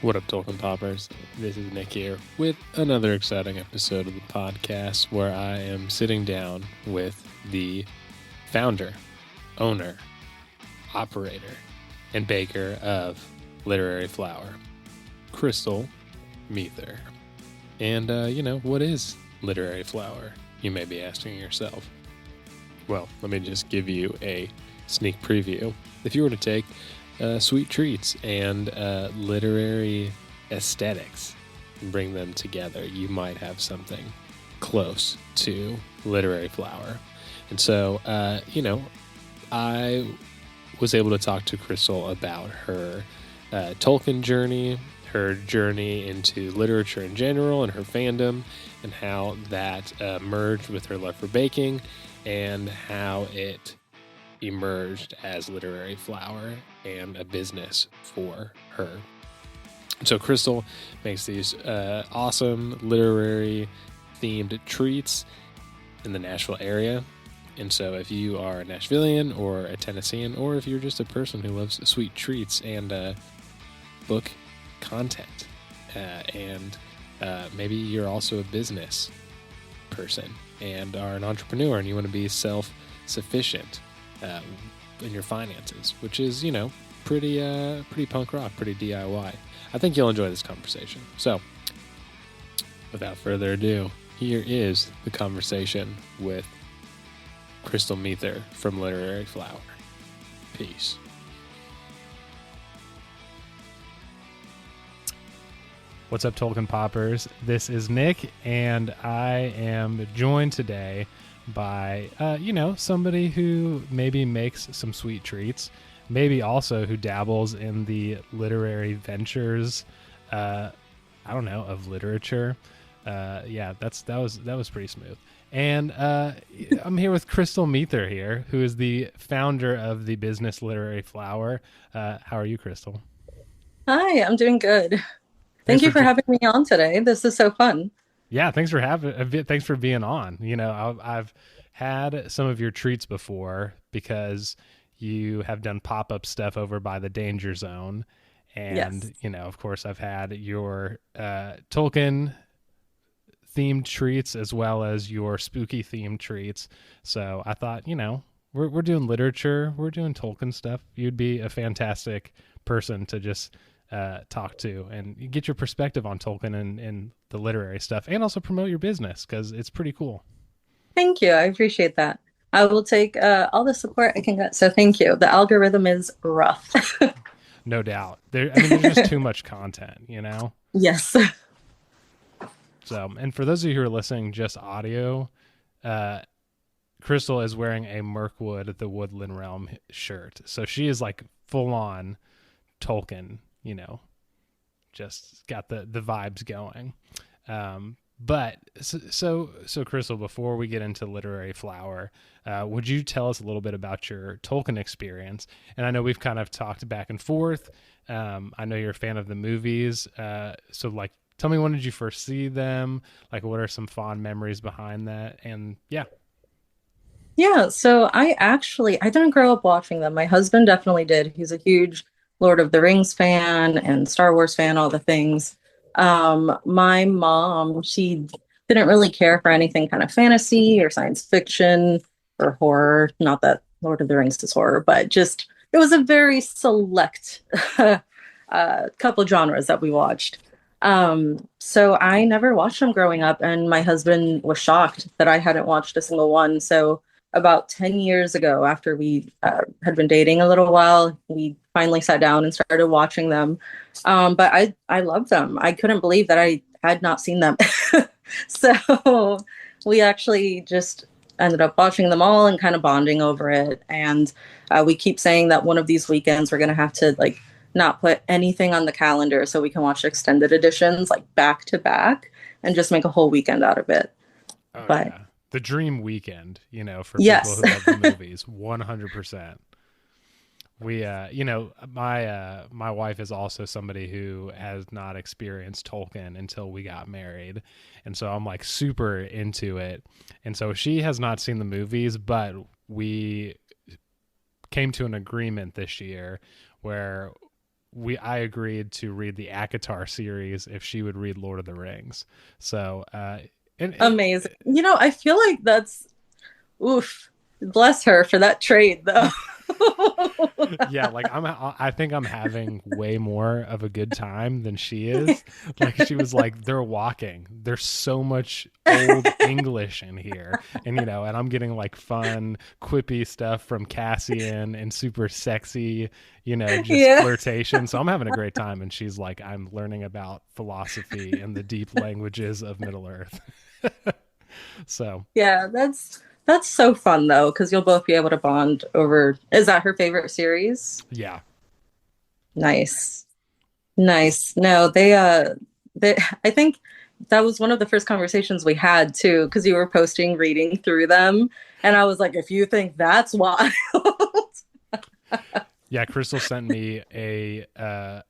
What up, Tolkien Poppers? This is Nick here with another exciting episode of the podcast where I am sitting down with the founder, owner, operator, and baker of Literary Flower, Crystal Meether. And, what is Literary Flower? You may be asking yourself. Well, let me just give you a sneak preview. If you were to take sweet treats and literary aesthetics and bring them together, you might have something close to Literary Flower. And so, I was able to talk to Crystal about her Tolkien journey, her journey into literature in general and her fandom, and how that merged with her love for baking, and how it emerged as Literary Flower and a business for her. So Crystal makes these awesome literary themed treats in the Nashville area. And so if you are a Nashvilleian or a Tennessean, or if you're just a person who loves sweet treats and book content, and maybe you're also a business person and are an entrepreneur and you want to be self-sufficient in your finances, which is, pretty punk rock, pretty DIY. I think you'll enjoy this conversation. So, without further ado, here is the conversation with Crystal Meether from Literary Flower. Peace. What's up, Tolkien Poppers? This is Nick, and I am joined today by, somebody who maybe makes some sweet treats, maybe also who dabbles in the literary ventures, of literature. That was pretty smooth. And I'm here with Crystal Meether here, who is the founder of the business Literary Flower. How are you, Crystal? Hi, I'm doing good. Thank you for having me on today. This is so fun. Yeah, thanks for being on. I've had some of your treats before because you have done pop-up stuff over by the Danger Zone. And, yes. Of course, I've had your Tolkien themed treats as well as your spooky themed treats. So I thought, we're doing literature, we're doing Tolkien stuff. You'd be a fantastic person to just talk to and get your perspective on Tolkien and the literary stuff, and also promote your business because it's pretty cool. Thank you. I appreciate that. I will take all the support I can get. So thank you. The algorithm is rough. No doubt. There's just too much content, Yes. So, and for those of you who are listening just audio, Crystal is wearing a Mirkwood, the Woodland Realm shirt. So she is like full on Tolkien, just got the vibes going. But so Crystal, before we get into Literary Flower, would you tell us a little bit about your Tolkien experience? And I know we've kind of talked back and forth. I know you're a fan of the movies. So tell me, when did you first see them? Like, what are some fond memories behind that? And yeah. Yeah, so I didn't grow up watching them. My husband definitely did. He's a huge Lord of the Rings fan and Star Wars fan, all the things. My mom, she didn't really care for anything kind of fantasy or science fiction or horror. Not that Lord of the Rings is horror, but just it was a very select couple genres that we watched. So I never watched them growing up, and my husband was shocked that I hadn't watched a single one. So about 10 years ago, after we had been dating a little while, we finally sat down and started watching them. But I loved them. I couldn't believe that I had not seen them. So we actually just ended up watching them all and kind of bonding over it. And we keep saying that one of these weekends we're going to have to not put anything on the calendar so we can watch extended editions back to back and just make a whole weekend out of it. Oh, But yeah. The dream weekend, for people yes. who love the movies, 100%. We, my wife is also somebody who has not experienced Tolkien until we got married. And so I'm super into it. And so she has not seen the movies, but we came to an agreement this year where I agreed to read the ACOTAR series if she would read Lord of the Rings. So and Amazing. I feel like that's oof. Bless her for that trade though. yeah, like I think I'm having way more of a good time than she is. Like she was like, they're walking. There's so much old English in here. And and I'm getting like fun, quippy stuff from Cassian and super sexy, just Yeah. flirtation. So I'm having a great time. And she's like, I'm learning about philosophy and the deep languages of Middle Earth. So Yeah, that's so fun though, because you'll both be able to bond over. Is that her favorite series? yeah. Nice. Nice. No, they I think that was one of the first conversations we had too, because you were posting reading through them. And I was like, if you think that's wild. Yeah, Crystal sent me a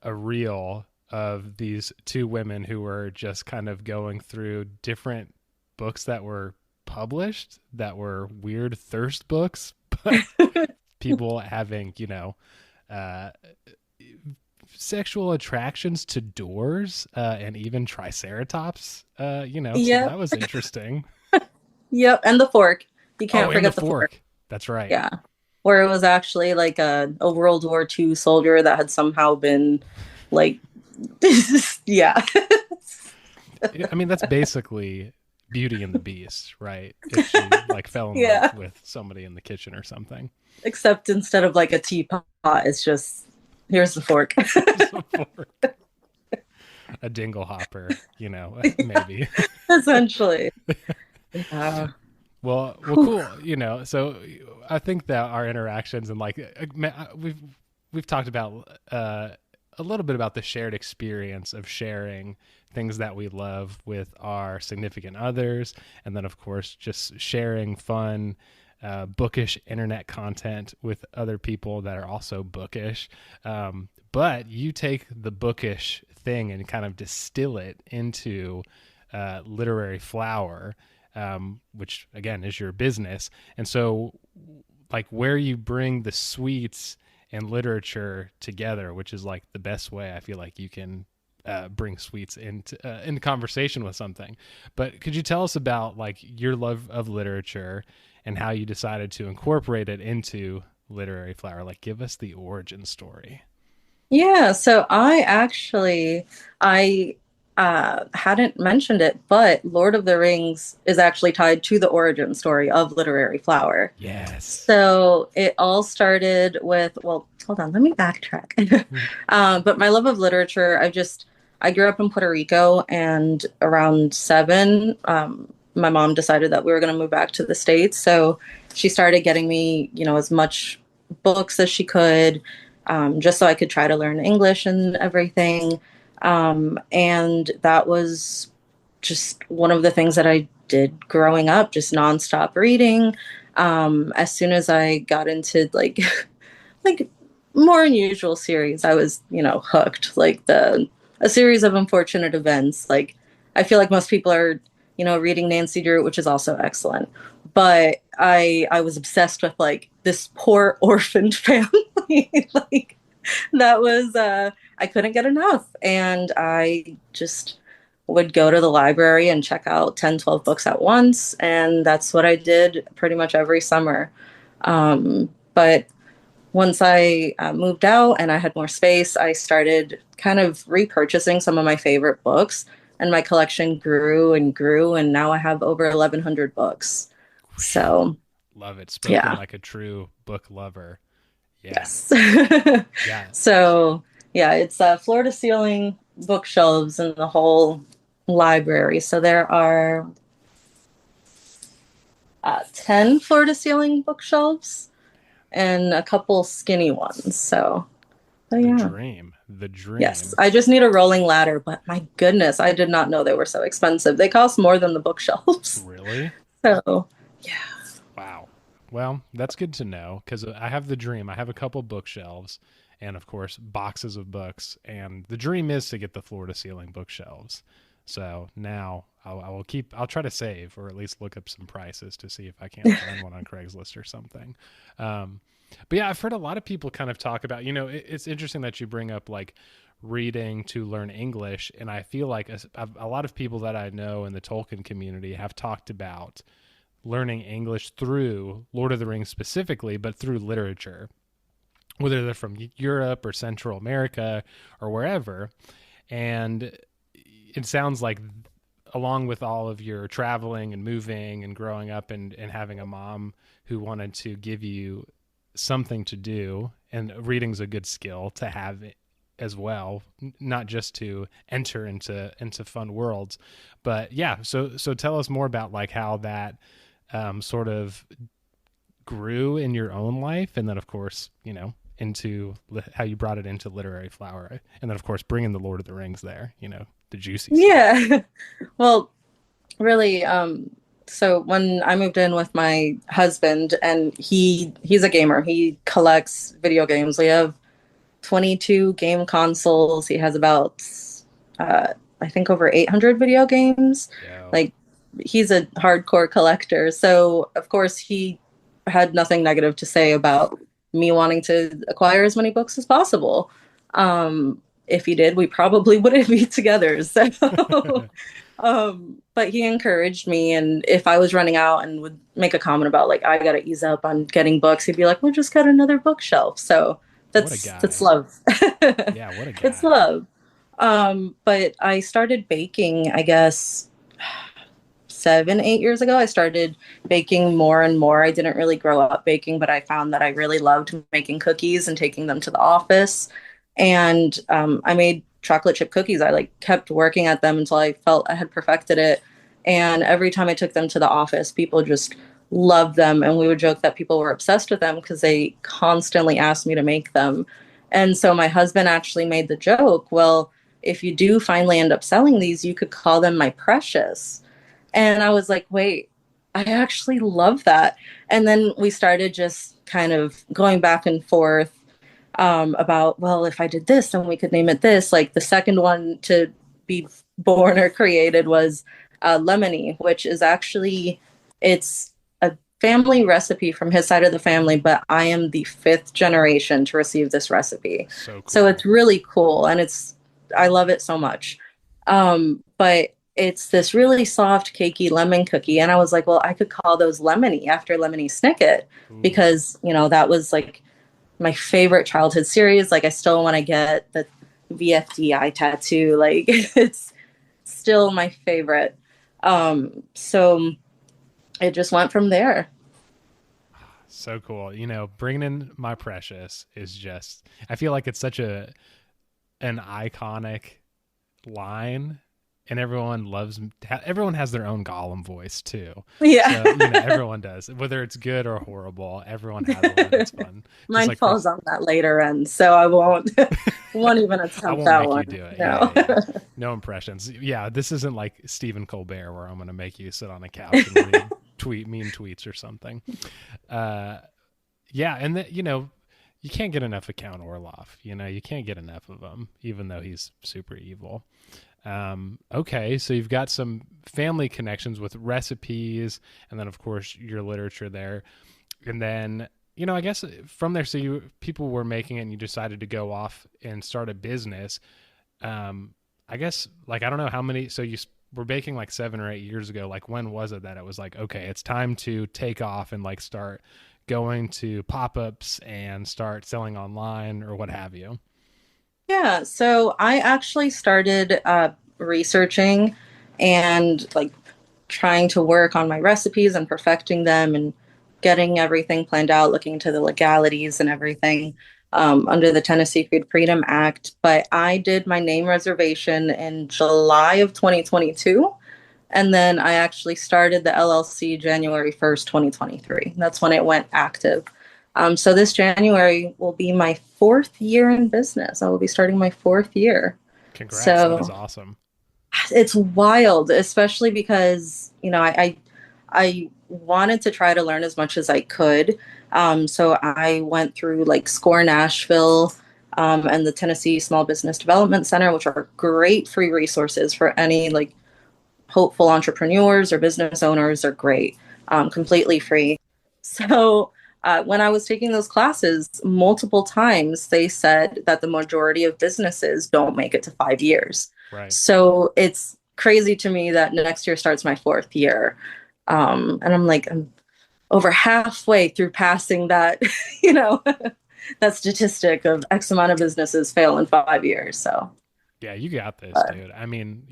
reel of these two women who were just kind of going through different books that were published that were weird thirst books, but people having, uh, sexual attractions to doors and even triceratops, so Yep. that was interesting. Yep. And the fork. You Oh, can't and the forget the fork. fork. That's right. Yeah. Where it was actually like a World War II soldier that had somehow been like yeah. I mean, that's basically Beauty and the Beast, right? If she like fell in love Yeah. with somebody in the kitchen or something. Except instead of like a teapot, it's just here's the fork. A dingle hopper, maybe. Essentially. Yeah. Well, cool. So I think that our interactions and like we've talked about a little bit about the shared experience of sharing things that we love with our significant others, and then of course just sharing fun, bookish internet content with other people that are also bookish. But you take the bookish thing and kind of distill it into literary flower, which again is your business. And so, like, where you bring the sweets and literature together, which is like the best way I feel like you can bring sweets into conversation with something. But could you tell us about like your love of literature and how you decided to incorporate it into literary flower? Like, give us the origin story. Yeah, so I hadn't mentioned it, but Lord of the Rings is actually tied to the origin story of Literary Flower. Yes. So it all started with, well, hold on, let me backtrack. But my love of literature, I grew up in Puerto Rico, and around seven, my mom decided that we were going to move back to the States. So she started getting me, as much books as she could, just so I could try to learn English and everything. And that was just one of the things that I did growing up, just nonstop reading. As soon as I got into like more unusual series, I was, hooked. Like the a series of unfortunate events. Like I feel like most people are, reading Nancy Drew, which is also excellent. But I was obsessed with like this poor orphaned family. Like that was I couldn't get enough. And I just would go to the library and check out 10, 12 books at once. And that's what I did pretty much every summer. But once I moved out and I had more space, I started kind of repurchasing some of my favorite books. And my collection grew and grew. And now I have over 1,100 books. So, Love it. Spoken yeah. like a true book lover. Yeah. Yes. Yeah. So, yeah, it's floor to ceiling bookshelves in the whole library. So there are 10 floor to ceiling bookshelves and a couple skinny ones. So The yeah. dream. The Yes, dream. I just need a rolling ladder, but my goodness, I did not know they were so expensive. They cost more than the bookshelves. Really? So, yeah. Wow. Well, that's good to know because I have the dream. I have a couple bookshelves and, of course, boxes of books. And the dream is to get the floor to ceiling bookshelves. So now I'll try to save, or at least look up some prices to see if I can't find one on Craigslist or something. But yeah, I've heard a lot of people kind of talk about, it's interesting that you bring up like reading to learn English. And I feel like a lot of people that I know in the Tolkien community have talked about learning English through Lord of the Rings specifically, but through literature, whether they're from Europe or Central America or wherever. And it sounds like, along with all of your traveling and moving and growing up and having a mom who wanted to give you something to do, and reading's a good skill to have as well, not just to enter into fun worlds. But yeah, so tell us more about like how that sort of grew in your own life, and then of course, into how you brought it into Literary Flower, and then of course bringing the Lord of the Rings there, the juicy stuff. Yeah. Well, really, so when I moved in with my husband, and he's a gamer, he collects video games. We have 22 game consoles. He has about I think over 800 video games. Yeah. Like, he's a hardcore collector. So of course he had nothing negative to say about me wanting to acquire as many books as possible. If he did, we probably wouldn't be together. So but he encouraged me, and if I was running out and would make a comment about like I gotta ease up on getting books, he'd be like, well, just get another bookshelf. So that's love. Yeah, what a guy. It's love. But I started baking, I guess 7-8 years ago. I started baking more and more. I didn't really grow up baking, but I found that I really loved making cookies and taking them to the office. And I made chocolate chip cookies. I like kept working at them until I felt I had perfected it. And every time I took them to the office, people just loved them. And we would joke that people were obsessed with them because they constantly asked me to make them. And so my husband actually made the joke, well, if you do finally end up selling these, you could call them my precious. And I was like, wait, I actually love that. And then we started just kind of going back and forth about, well, if I did this, then we could name it this. Like the second one to be born or created was Lemony, which is actually, it's a family recipe from his side of the family, but I am the 5th generation to receive this recipe. So cool. So it's really cool, and I love it so much. But it's this really soft, cakey lemon cookie. And I was like, well, I could call those Lemony after Lemony Snicket. Ooh. Because, that was like my favorite childhood series. Like, I still want to get the VFDI tattoo. Like, it's still my favorite. So it just went from there. So cool. Bringing in my precious is just, I feel like it's such an iconic line, and everyone has their own Gollum voice too. Yeah. So, everyone does, whether it's good or horrible, everyone has one that's fun. Mine like falls on that later end, so I won't even attempt that one. You do it. No. Yeah. No impressions. Yeah, this isn't like Stephen Colbert where I'm going to make you sit on a couch and read mean tweets or something. Yeah, and you can't get enough of Count Orloff. You can't get enough of him, even though he's super evil. Okay, so you've got some family connections with recipes, and then of course your literature there, and then I guess from there, so people were making it, and you decided to go off and start a business. I guess like I don't know how many. So you were baking like 7 or 8 years ago. Like, when was it that it was like, okay, it's time to take off and like start going to pop-ups and start selling online or what have you? Yeah, so I actually started researching and like trying to work on my recipes and perfecting them and getting everything planned out, looking into the legalities and everything under the Tennessee Food Freedom Act. But I did my name reservation in July of 2022. And then I actually started the LLC January 1st, 2023. That's when it went active. So this January will be my 4th year in business. I will be starting my 4th year. Congrats. So that is awesome. It's wild, especially because, I wanted to try to learn as much as I could. So I went through like SCORE Nashville, and the Tennessee Small Business Development Center, which are great free resources for any like hopeful entrepreneurs or business owners. Are great, completely free. So when I was taking those classes, multiple times they said that the majority of businesses don't make it to 5 years. Right. So it's crazy to me that next year starts my fourth year. And I'm like, I'm over halfway through passing that, you know, that statistic of X amount of businesses fail in 5 years. So, Yeah, you got this, but dude. I mean,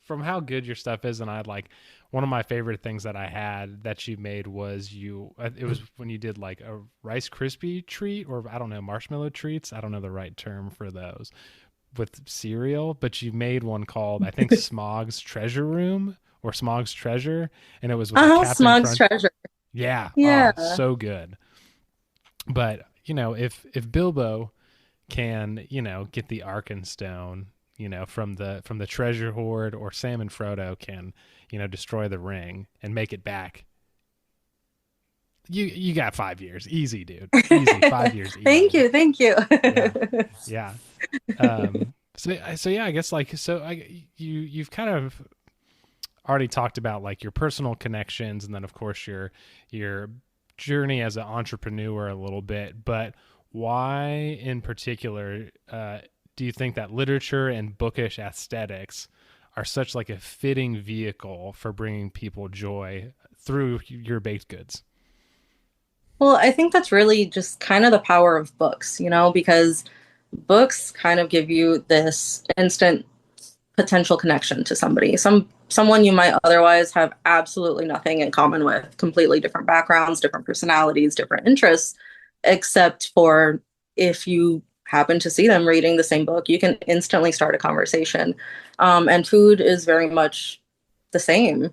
from how good your stuff is, and I like one of my favorite things that I had that you made was it was when you did like a Rice Krispie treat, or I don't know, marshmallow treats. I don't know the right term for those with cereal, but you made one called, I think, Smog's Treasure Room or Smog's Treasure, and it was with a Captain Smug's Crunch. treasure. Yeah, oh, Yeah. so good. But if Bilbo can, get the Arkenstone, from the treasure hoard, or Sam and Frodo can, destroy the ring and make it back. You got 5 years, easy, dude, easy, 5 years, Thank easy. you. Thank you. Yeah, yeah. So yeah, I guess like you've kind of already talked about like your personal connections, and then of course your journey as an entrepreneur a little bit, but why in particular do you think that literature and bookish aesthetics are such like a fitting vehicle for bringing people joy through your baked goods? Well, I think that's really just kind of the power of books, you know, because books kind of give you this instant potential connection to somebody, someone you might otherwise have absolutely nothing in common with, completely different backgrounds, different personalities, different interests, except for if you happen to see them reading the same book, you can instantly start a conversation. And food is very much the same.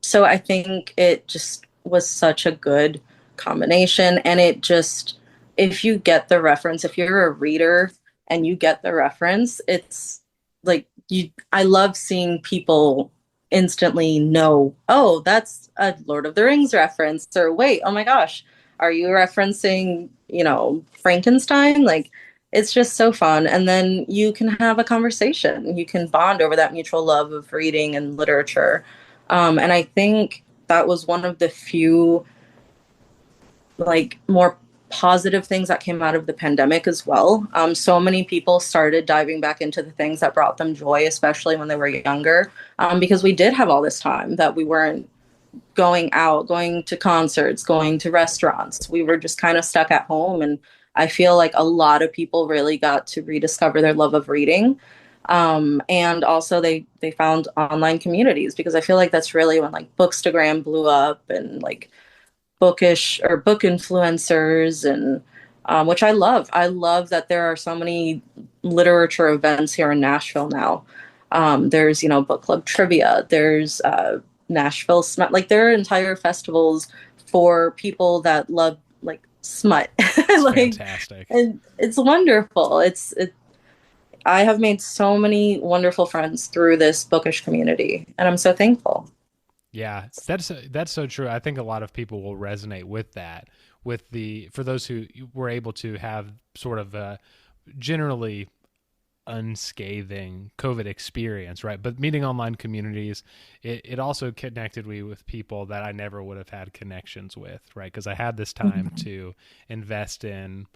So I think it just was such a good combination. And it just, if you get the reference, if you're a reader and you get the reference, it's like I love seeing people instantly know, oh, that's a Lord of the Rings reference, or wait, oh my gosh, are you referencing, Frankenstein? Like, it's just so fun. And then you can have a conversation. You can bond over that mutual love of reading and literature. And I think that was one of the few like more positive things that came out of the pandemic as well. So many people started diving back into the things that brought them joy, especially when they were younger, because we did have all this time that we weren't going out, going to concerts, going to restaurants. We were just kind of stuck at home. And I feel like a lot of people really got to rediscover their love of reading. And also they found online communities, because I feel like that's really when like Bookstagram blew up, and like bookish or book influencers, and which I love. I love that there are so many literature events here in Nashville now. There's, book club trivia. There's Nashville Smut. Like, there are entire festivals for people that love like smut. It's Like, fantastic. and it's wonderful. I have made so many wonderful friends through this bookish community, and I'm so thankful. Yeah, that's so true. I think a lot of people will resonate with that. For those who were able to have sort of a generally unscathing COVID experience, right? But meeting online communities, it also connected me with people that I never would have had connections with, right? Because I had this time to invest in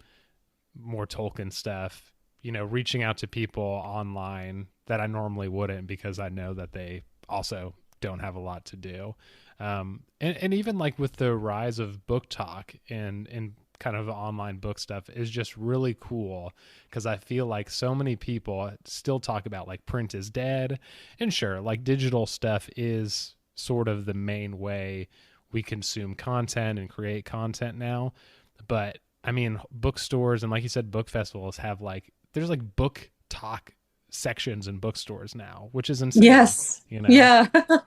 more Tolkien stuff, reaching out to people online that I normally wouldn't, because I know that they also don't have a lot to do. And even like with the rise of book talk and kind of online book stuff is just really cool, because I feel like so many people still talk about like print is dead, and sure, like digital stuff is sort of the main way we consume content and create content now. But I mean, bookstores and, like you said, book festivals have there's like book talk sections in bookstores now, which is insane, Yes. you know? Yeah. Yeah.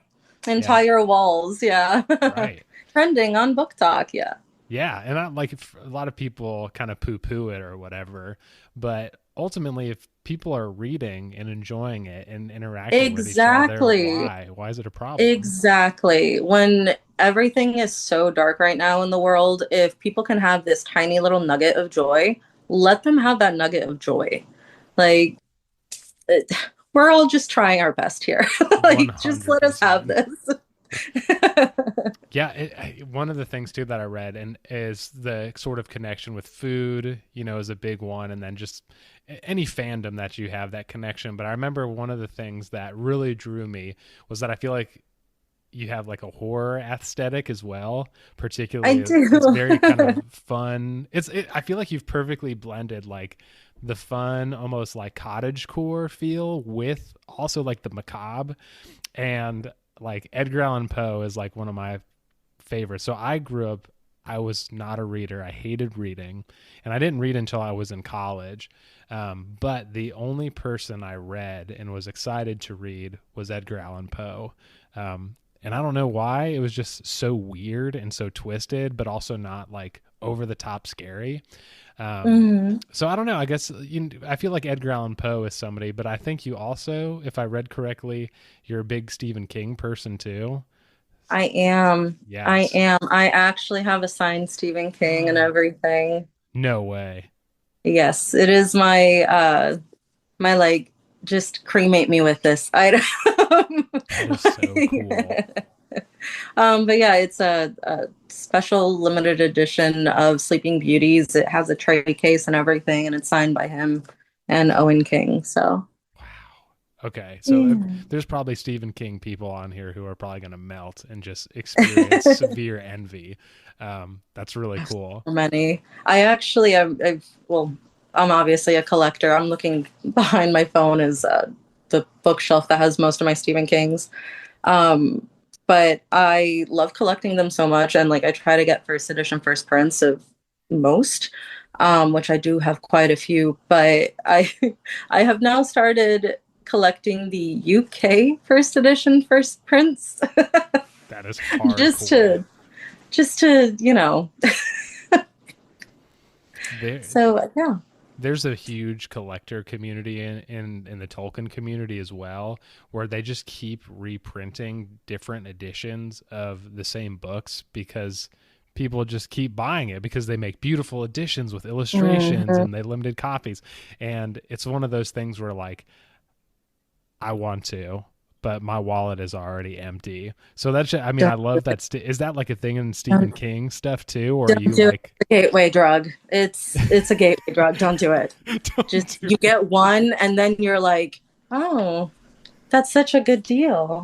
Entire walls. Yeah. Right. Trending on Book Talk. Yeah. Yeah. And I like, a lot of people kind of poo poo it or whatever, but ultimately if people are reading and enjoying it and interacting with each other, Exactly. why is it a problem? Exactly. When everything is so dark right now in the world, if people can have this tiny little nugget of joy, let them have that nugget of joy. Like, it, we're all just trying our best here. Like, just let us have 100%. this. Yeah, one of the things too that I read and is the sort of connection with food, is a big one, and then just any fandom that you have that connection. But I remember one of the things that really drew me was that I feel like you have like a horror aesthetic as well. I Particularly, do. it's very kind of fun. I feel like you've perfectly blended like the fun, almost like cottagecore feel with also like the macabre. And like Edgar Allan Poe is like one of my favorites. So I grew up, I was not a reader. I hated reading, and I didn't read until I was in college. But the only person I read and was excited to read was Edgar Allan Poe. And I don't know why. It was just so weird and so twisted, but also not like over the top scary. Mhm. So I don't know. I guess I feel like Edgar Allan Poe is somebody, but I think you also, if I read correctly, you're a big Stephen King person too. I am. I Yes. am. I actually have a signed Stephen King and everything. No way. Yes, it is my like just cremate me with this item. That is so cool. But yeah, it's a special limited edition of Sleeping Beauties. It has a tray case and everything, and it's signed by him and Owen King. So Wow. Okay. So yeah. there's probably Stephen King people on here who are probably going to melt and just experience severe envy. That's really cool. Many. I actually, well, I'm obviously a collector. I'm looking behind my phone is the bookshelf that has most of my Stephen Kings. Um, but I love collecting them so much, and like I try to get first edition, first prints of most, which I do have quite a few. But I, I have now started collecting the UK first edition, first prints, That is just hardcore. to, just to, There, So yeah. there's a huge collector community in the Tolkien community as well, where they just keep reprinting different editions of the same books because people just keep buying it because they make beautiful editions with illustrations Mhm. and they limited copies. And it's one of those things where like I want to, but my wallet is already empty. So I mean, I Don't, love that. Is that like a thing in Stephen don't, King stuff too? Or are don't you do it. like, It's a gateway drug. It's a gateway drug. Don't do it. don't Just do you get one and then you're like, oh, that's such a good deal.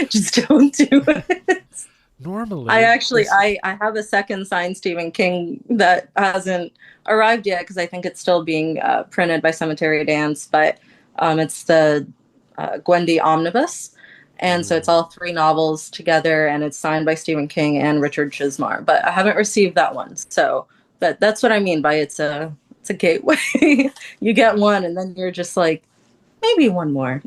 Just don't do it. I normally actually this I have a second signed Stephen King that hasn't arrived yet because I think it's still being printed by Cemetery Dance, but it's the Gwendy Omnibus. And so it's Ooh. all three novels together, and it's signed by Stephen King and Richard Chismar. But I haven't received that one, so that's what I mean by it's a gateway. You get Yeah. one, and then you're just like maybe one more.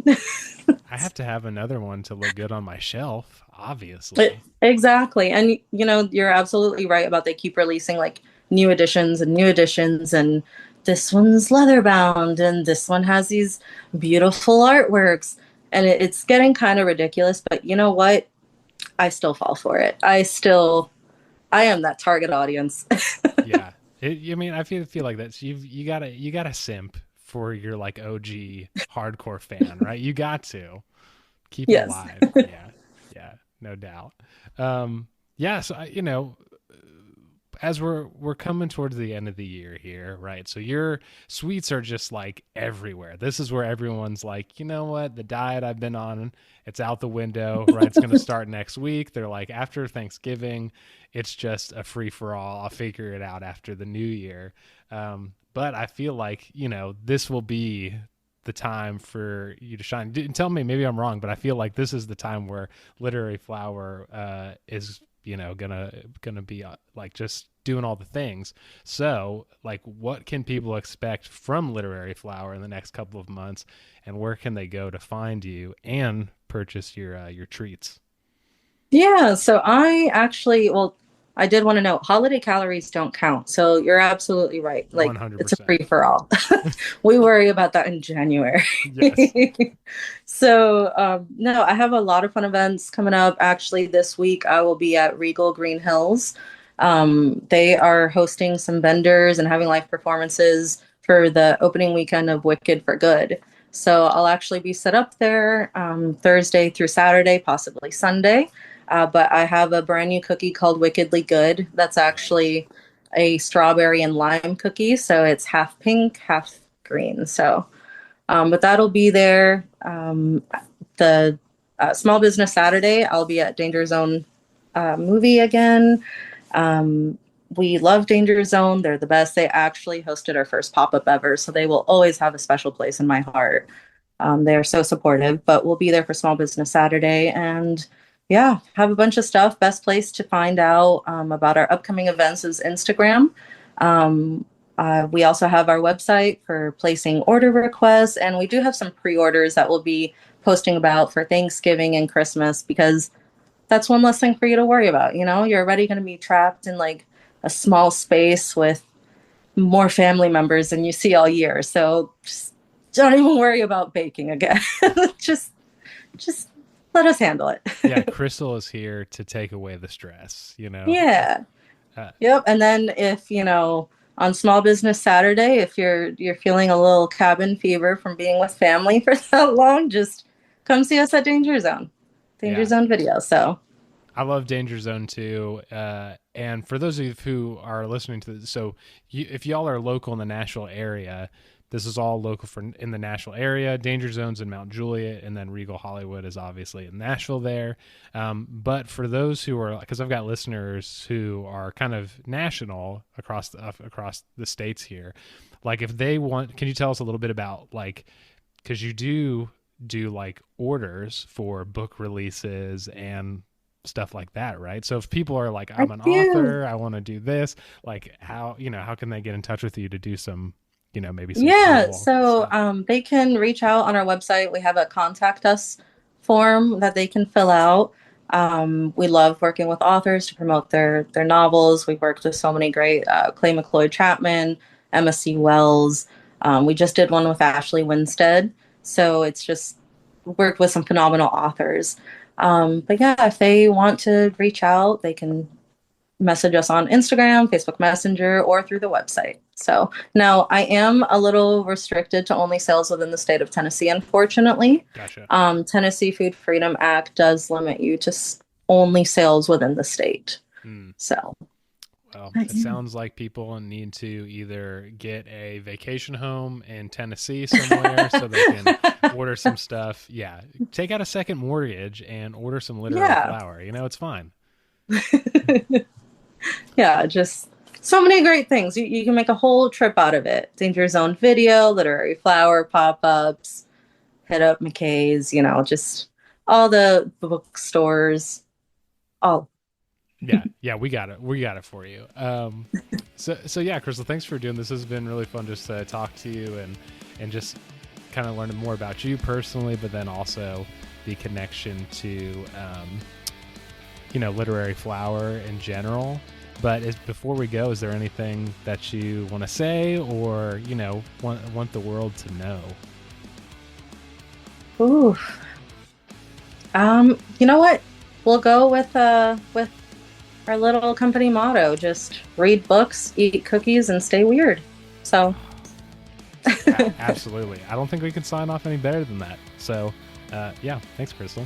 I have to have another one to look good on my shelf, But obviously. exactly. And you're absolutely right about they keep releasing like new editions and new editions and this one's leather bound and this one has these beautiful artworks and it's getting kind of ridiculous, but you know what? I still fall for it. I am that target audience. Yeah. I mean, I feel like that. You gotta simp for your like OG hardcore fan, right? You got to keep it Yes. alive. Yeah. Yeah. No doubt. Yeah. So as we're coming towards the end of the year here, right? So your sweets are just like everywhere. This is where everyone's like, you know what? The diet I've been on, it's out the window, right? It's going to start next week. They're like, after Thanksgiving, it's just a free for all. I'll figure it out after the new year. But I feel like, this will be the time for you to shine. Tell me, maybe I'm wrong, but I feel like this is the time where Literary Flower is gonna be like just doing all the things. So like what can people expect from Literary Flower in the next couple of months, and where can they go to find you and purchase your treats? Yeah, so well, I did want to know holiday calories don't count. So you're absolutely right. Like it's a 100%. free for all. We worry about that in January. Yes. So, no, I have a lot of fun events coming up. Actually, this week I will be at Regal Green Hills They are hosting some vendors and having live performances for the opening weekend of Wicked for Good. So I'll actually be set up there Thursday through Saturday, possibly Sunday. But I have a brand new cookie called Wickedly Good. That's actually a strawberry and lime cookie. So it's half pink, half green. So, but that'll be there. The Small Business Saturday, I'll be at Danger Zone movie again. We love Danger Zone. They're the best. They actually hosted our first pop-up ever, so they will always have a special place in my heart. They are so supportive, but we'll be there for Small Business Saturday and yeah, have a bunch of stuff. Best place to find out about our upcoming events is Instagram. We also have our website for placing order requests, and we do have some pre-orders that we'll be posting about for Thanksgiving and Christmas because that's one less thing for you to worry about. You know, you're already going to be trapped in like a small space with more family members than you see all year. So just don't even worry about baking again. just let us handle it. Yeah, Crystal is here to take away the stress, you know? Yeah. Yep. And then if, you know, on Small Business Saturday, if you're feeling a little cabin fever from being with family for that long, just come see us at Danger Zone Zone Video. So I love Danger Zone too. And for those of you who are listening to this, so if y'all are local in the Nashville area, this is all local in the Nashville area. Danger Zone's in Mount Juliet, and then Regal Hollywood is obviously in Nashville there. But for those who are, because I've got listeners who are kind of national across the states here, like if they want, can you tell us a little bit about like, because you do like orders for book releases and stuff like that, right? So if people are like, I'm an author, I want to do this, like how can they get in touch with you to do some, maybe some cool so they can reach out on our website. We have a contact us form that they can fill out. We love working with authors to promote their novels. We've worked with so many great Clay McLeod Chapman, Emma C. Wells. We just did one with Ashley Winstead. So it's just worked with some phenomenal authors. But yeah, if they want to reach out, they can message us on Instagram, Facebook Messenger, or through the website. So now I am a little restricted to only sales within the state of Tennessee, unfortunately. Gotcha. Tennessee Food Freedom Act does limit you to only sales within the state. So. Well, it sounds like people need to either get a vacation home in Tennessee somewhere so they can order some stuff. Yeah. Take out a second mortgage and order some literary flour. It's fine. Yeah, just so many great things. You can make a whole trip out of it. Danger Zone Video, literary flower pop-ups, hit up McKay's, just all the bookstores, all. Yeah, we got it for you. So yeah, Crystal, thanks for doing this. This has been really fun just to talk to you and just kind of learning more about you personally, but then also the connection to literary flower in general. But before we go, is there anything that you want to say or want the world to know? Ooh. You know what? We'll go with our little company motto, just read books, eat cookies, and stay weird. So. Absolutely. I don't think we can sign off any better than that. So, yeah, thanks, Crystal.